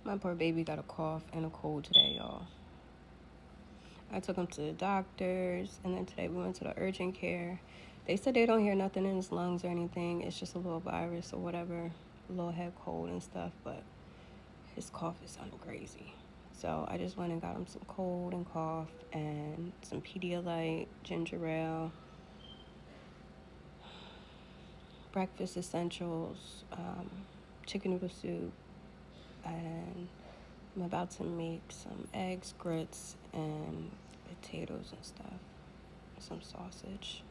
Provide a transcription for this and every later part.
My poor baby got a cough and a cold today, y'all. I took him to the doctors, and then today we went to the urgent care. They said they don't hear nothing in his lungs or anything. It's just a little virus or whatever, a little head cold and stuff, but his cough is sounding crazy. So I just went and got him some cold and cough and some Pedialyte, ginger ale, breakfast essentials, chicken noodle soup, and I'm about to make some eggs, grits, and potatoes and stuff. Some sausage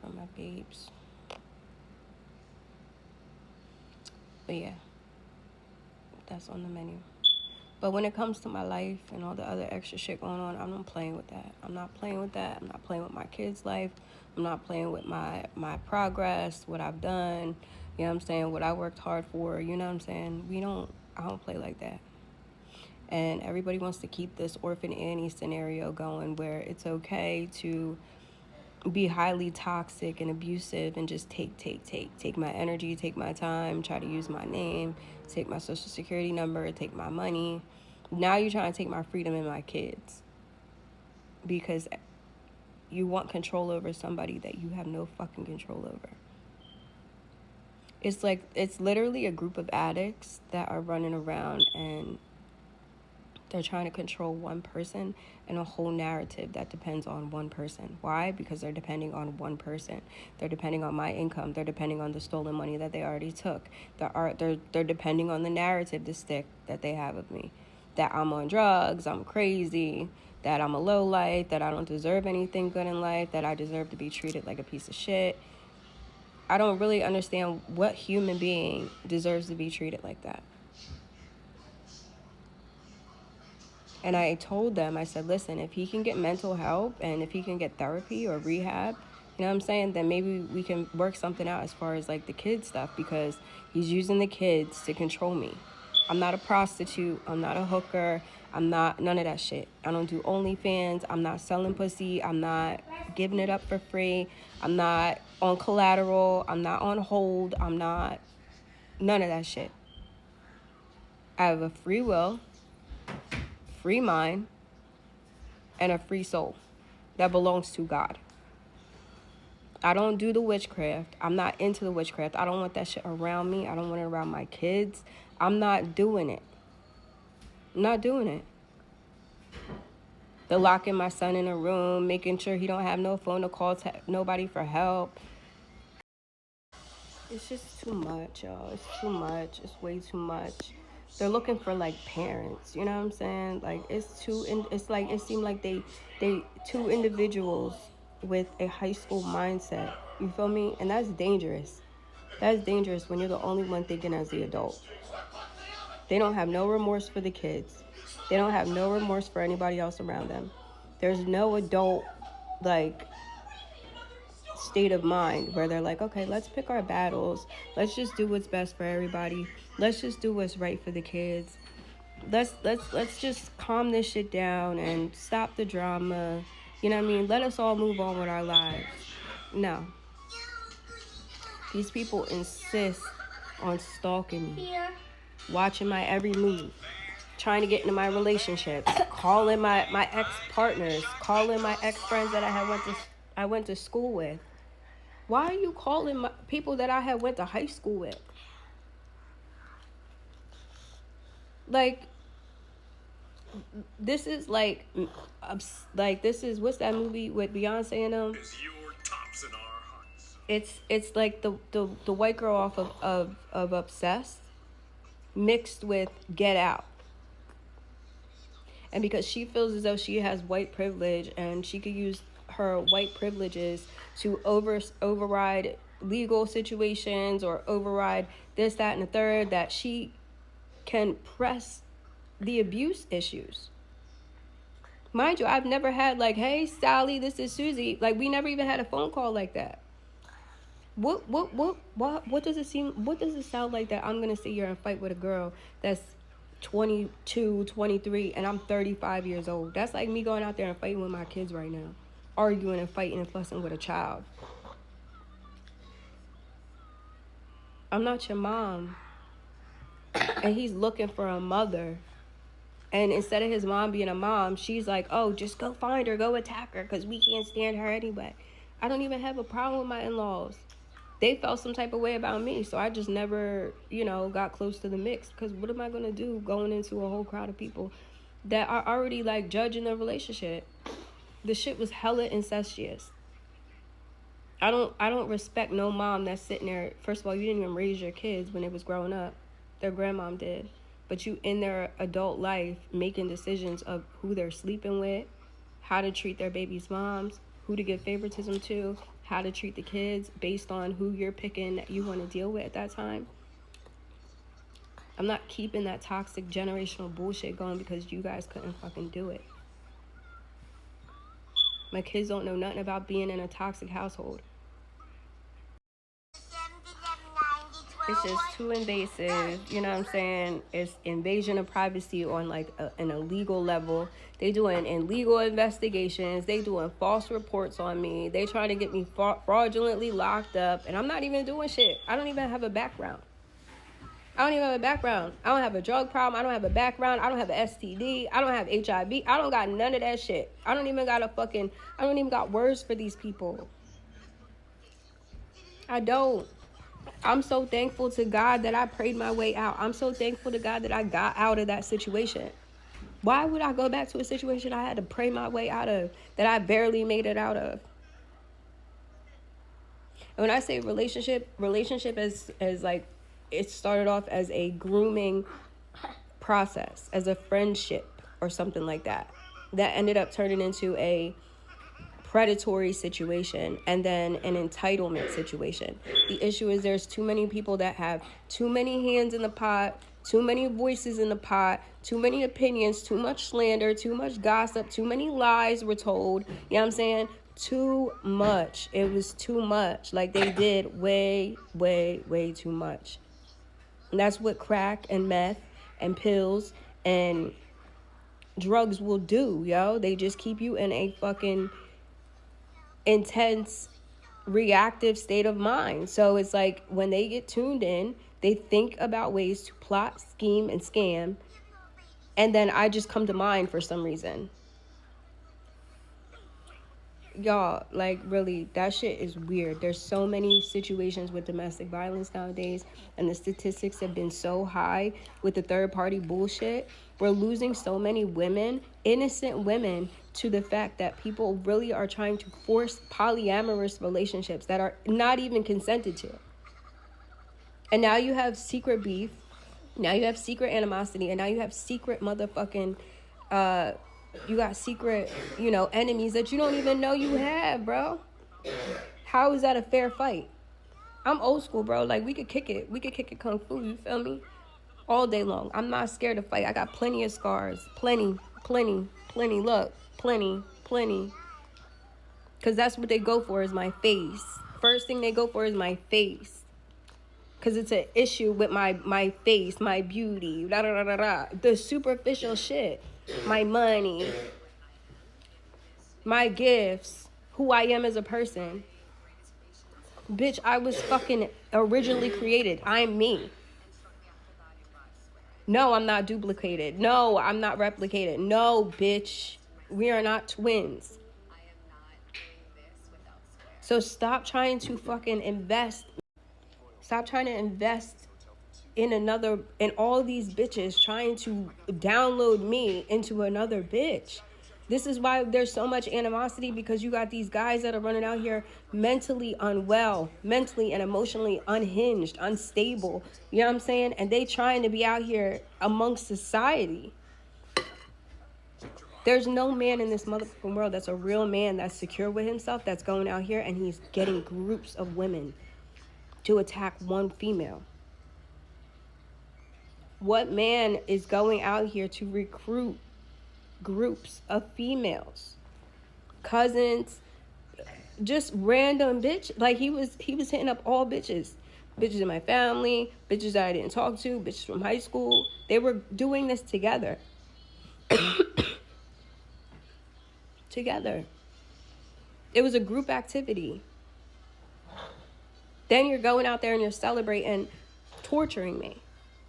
for my babes. But yeah, that's on the menu. But when it comes to my life and all the other extra shit going on, I'm not playing with that. I'm not playing with that. I'm not playing with my kids' life. I'm not playing with my progress, what I've done, you know what I'm saying, what I worked hard for, you know what I'm saying? I don't play like that. And everybody wants to keep this Orphan Annie scenario going where it's okay to be highly toxic and abusive and just take my energy, take my time, try to use my name, take my social security number, take my money. Now you're trying to take my freedom and my kids because you want control over somebody that you have no fucking control over. It's literally a group of addicts that are running around and they're trying to control one person and a whole narrative that depends on one person. Why? Because they're depending on one person. They're depending on my income. They're depending on the stolen money that they already took. They're depending on the narrative, the stick that they have of me. That I'm on drugs, I'm crazy, that I'm a lowlife, that I don't deserve anything good in life, that I deserve to be treated like a piece of shit. I don't really understand what human being deserves to be treated like that. And I told them, I said, listen, if he can get mental help and if he can get therapy or rehab, you know what I'm saying, then maybe we can work something out as far as like the kid stuff, because he's using the kids to control me. I'm not a prostitute. I'm not a hooker. I'm not none of that shit. I don't do OnlyFans. I'm not selling pussy. I'm not giving it up for free. I'm not on collateral. I'm not on hold. I'm not none of that shit. I have a free will, free mind, and a free soul that belongs to God. I don't do the witchcraft. I'm not into the witchcraft. I don't want that shit around me. I don't want it around my kids. I'm not doing it. I'm not doing it. They're locking my son in a room, making sure he don't have no phone to call to nobody for help. It's just too much, y'all. It's too much. It's way too much. They're looking for like parents, you know what I'm saying? Like it's like it seemed like they two individuals with a high school mindset. You feel me? And that's dangerous. That's dangerous when you're the only one thinking as the adult. They don't have no remorse for the kids. They don't have no remorse for anybody else around them. There's no adult like state of mind where they're like, okay, let's pick our battles. Let's just do what's best for everybody. Let's just do what's right for the kids. Let's just calm this shit down and stop the drama. You know what I mean? Let us all move on with our lives. No. These people insist on stalking me, watching my every move, trying to get into my relationships, calling my ex-partners, calling my ex-friends that I went to school with. Why are you calling people that I had went to high school with? Like, this is like this is, what's that movie with Beyonce and them? It's like the white girl off of Obsessed mixed with Get Out. And because she feels as though she has white privilege and she could use her white privileges to override legal situations or override this, that, and the third, that she can press the abuse issues. Mind you, I've never had like, hey, Sally, this is Susie. Like, we never even had a phone call like that. What does it seem, what does it sound like that I'm going to sit here and fight with a girl that's 22, 23, and I'm 35 years old? That's like me going out there and fighting with my kids right now. Arguing and fighting and fussing with a child. I'm not your mom. and he's looking for a mother. And instead of his mom being a mom, she's like, oh, just go find her, go attack her, because we can't stand her anyway. I don't even have a problem with my in-laws. They felt some type of way about me, so I just never, got close to the mix. Because what am I going to do going into a whole crowd of people that are already, like, judging the relationship? The shit was hella incestuous. I don't respect no mom that's sitting there. First of all, you didn't even raise your kids when they was growing up. Their grandmom did. But you in their adult life making decisions of who they're sleeping with, how to treat their baby's moms, who to give favoritism to, how to treat the kids based on who you're picking that you want to deal with at that time. I'm not keeping that toxic generational bullshit going because you guys couldn't fucking do it. My kids don't know nothing about being in a toxic household. It's just too invasive, you know what I'm saying? It's invasion of privacy on like an illegal level. They doing illegal investigations. They doing false reports on me. They trying to get me fraudulently locked up, and I'm not even doing shit. I don't even have a background. I don't have a drug problem. I don't have a background. I don't have an STD. I don't have HIV. I don't got none of that shit. I don't even got words for these people. I don't. I'm so thankful to God that I prayed my way out. I'm so thankful to God that I got out of that situation. Why would I go back to a situation I had to pray my way out of, that I barely made it out of? And when I say relationship as like, it started off as a grooming process, as a friendship or something like that. That ended up turning into a predatory situation and then an entitlement situation. The issue is there's too many people that have too many hands in the pot, too many voices in the pot, too many opinions, too much slander, too much gossip, too many lies were told. You know what I'm saying? Too much. It was too much. Like, they did way, way, way too much. And that's what crack and meth and pills and drugs will do, yo. They just keep you in a fucking intense reactive state of mind. So it's like when they get tuned in, they think about ways to plot, scheme, and scam, and then I just come to mind for some reason. Y'all, like, really, that shit is weird. There's so many situations with domestic violence nowadays, and the statistics have been so high with the third party bullshit. We're losing so many women, innocent women, to the fact that people really are trying to force polyamorous relationships that are not even consented to. And now you have secret beef, now you have secret animosity, and now you have secret motherfucking you got secret, enemies that you don't even know you have, bro. How is that a fair fight? I'm old school, bro. Like, we could kick it. We could kick it kung fu, you feel me? All day long. I'm not scared to fight. I got plenty of scars. Plenty. Look, plenty. Because that's what they go for, is my face. First thing they go for is my face. Because it's an issue with my face, my beauty, the superficial shit. My money, my gifts, who I am as a person. Bitch, I was fucking originally created. I'm me. No, I'm not duplicated. No, I'm not replicated. No, bitch, we are not twins. So stop trying to fucking invest. Stop trying to invest in all these bitches trying to download me into another bitch. This is why there's so much animosity, because you got these guys that are running out here mentally unwell, mentally and emotionally unhinged, unstable. You know what I'm saying? And they trying to be out here amongst society. There's no man in this motherfucking world that's a real man, that's secure with himself, that's going out here and he's getting groups of women to attack one female. What man is going out here to recruit groups of females, cousins, just random bitch? Like, he was hitting up all bitches in my family, bitches that I didn't talk to, bitches from high school. They were doing this together. It was a group activity. Then you're going out there and you're celebrating torturing me.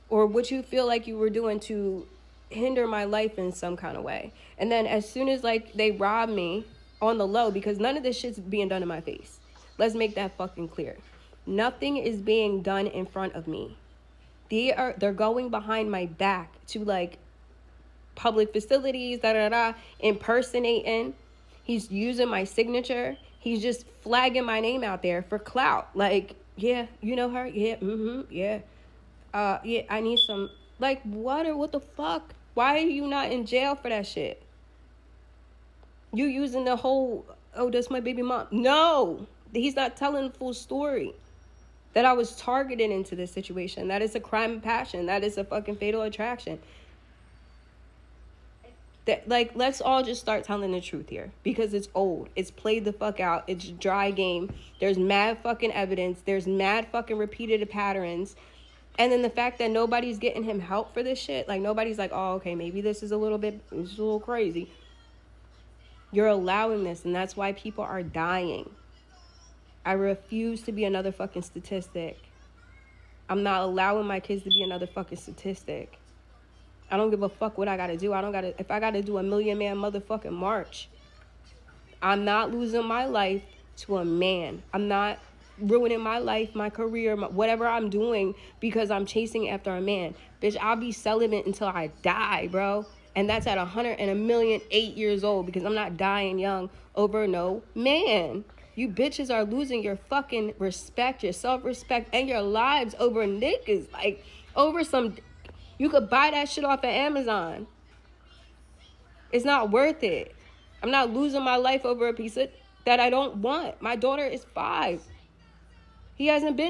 or what you feel like you were doing to hinder my life in some kind of way. And then as soon as like they rob me on the low, because none of this shit's being done in my face. Let's make that fucking clear. Nothing is being done in front of me. They're going behind my back to like public facilities, impersonating. He's using my signature. He's just flagging my name out there for clout. Like, yeah, you know her? Yeah, yeah. Yeah, I need some, like, water. What the fuck? Why are you not in jail for that shit? You using the whole, oh, that's my baby mom. No, he's not telling the full story. That I was targeted into this situation. That is a crime of passion. That is a fucking fatal attraction. That, like, let's all just start telling the truth here, because it's old. It's played the fuck out. It's a dry game. There's mad fucking evidence. There's mad fucking repeated patterns. And then the fact that nobody's getting him help for this shit, like nobody's like, oh, okay, maybe this is a little crazy. You're allowing this, and that's why people are dying. I refuse to be another fucking statistic. I'm not allowing my kids to be another fucking statistic. I don't give a fuck what I gotta do. If I gotta do a million man motherfucking march, I'm not losing my life to a man. I'm not ruining my life, my career, whatever I'm doing because I'm chasing after a man. Bitch, I'll be celibate until I die, bro. And that's at 108 years old, because I'm not dying young over no man. You bitches are losing your fucking respect, your self-respect, and your lives over niggas. Like, over some... You could buy that shit off of Amazon. It's not worth it. I'm not losing my life over a piece of that I don't want. My daughter is 5. He hasn't been